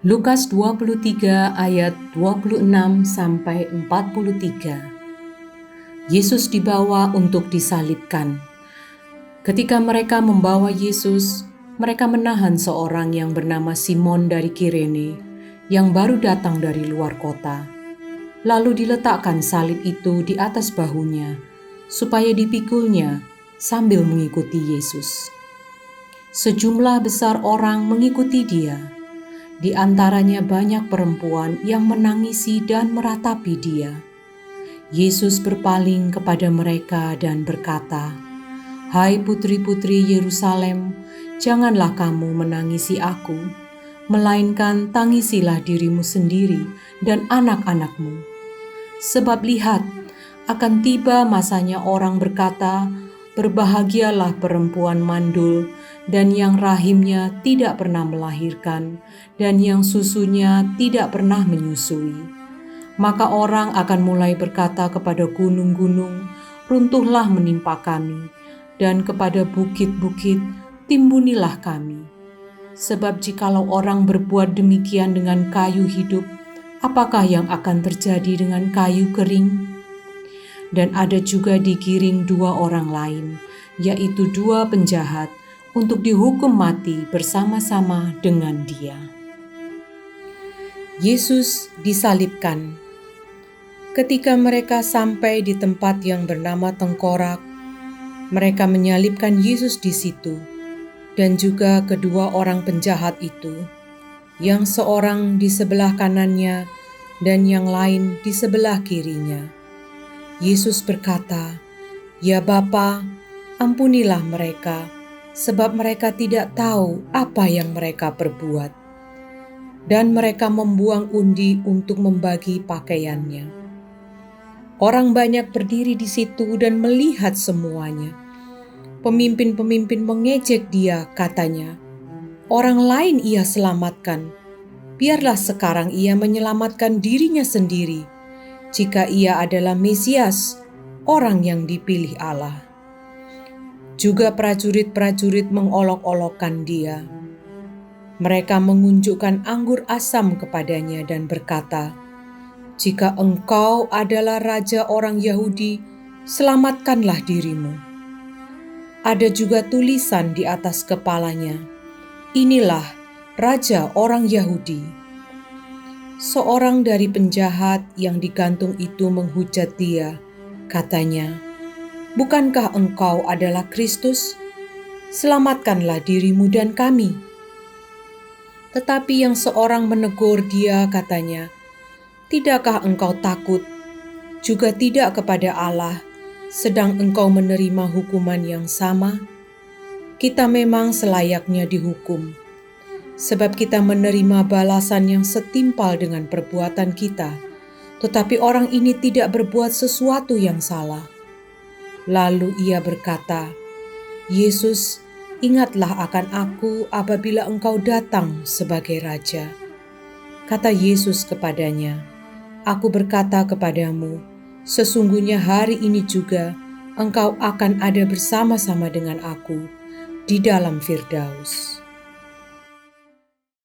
Lukas 23 ayat 26-43. Yesus dibawa untuk disalibkan. Ketika mereka membawa Yesus, mereka menahan seorang yang bernama Simon dari Kirene, yang baru datang dari luar kota. Lalu diletakkan salib itu di atas bahunya, supaya dipikulnya sambil mengikuti Yesus. Sejumlah besar orang mengikuti dia. Di antaranya banyak perempuan yang menangisi dan meratapi dia. Yesus berpaling kepada mereka dan berkata, "Hai putri-putri Yerusalem, janganlah kamu menangisi aku, melainkan tangisilah dirimu sendiri dan anak-anakmu. Sebab lihat, akan tiba masanya orang berkata, berbahagialah perempuan mandul dan yang rahimnya tidak pernah melahirkan dan yang susunya tidak pernah menyusui. Maka orang akan mulai berkata kepada gunung-gunung, runtuhlah menimpa kami, dan kepada bukit-bukit, timbunilah kami. Sebab jikalau orang berbuat demikian dengan kayu hidup, apakah yang akan terjadi dengan kayu kering?" Dan ada juga digiring dua orang lain, yaitu dua penjahat, untuk dihukum mati bersama-sama dengan dia. Yesus disalibkan. Ketika mereka sampai di tempat yang bernama Tengkorak, mereka menyalibkan Yesus di situ, dan juga kedua orang penjahat itu, yang seorang di sebelah kanannya dan yang lain di sebelah kirinya. Yesus berkata, "Ya Bapa, ampunilah mereka, sebab mereka tidak tahu apa yang mereka perbuat." Dan mereka membuang undi untuk membagi pakaiannya. Orang banyak berdiri di situ dan melihat semuanya. Pemimpin-pemimpin mengejek dia, katanya, "Orang lain ia selamatkan. Biarlah sekarang ia menyelamatkan dirinya sendiri, jika ia adalah Mesias, orang yang dipilih Allah." Juga prajurit-prajurit mengolok-olokkan dia. Mereka mengunjukkan anggur asam kepadanya dan berkata, "Jika engkau adalah raja orang Yahudi, selamatkanlah dirimu." Ada juga tulisan di atas kepalanya, "Inilah raja orang Yahudi." Seorang dari penjahat yang digantung itu menghujat dia, katanya, "Bukankah engkau adalah Kristus? Selamatkanlah dirimu dan kami." Tetapi yang seorang menegur dia, katanya, "Tidakkah engkau takut, juga tidak kepada Allah, sedang engkau menerima hukuman yang sama? Kita memang selayaknya dihukum, sebab kita menerima balasan yang setimpal dengan perbuatan kita, tetapi orang ini tidak berbuat sesuatu yang salah." Lalu ia berkata, "Yesus, ingatlah akan aku apabila engkau datang sebagai raja." Kata Yesus kepadanya, "Aku berkata kepadamu, sesungguhnya hari ini juga engkau akan ada bersama-sama dengan aku di dalam Firdaus."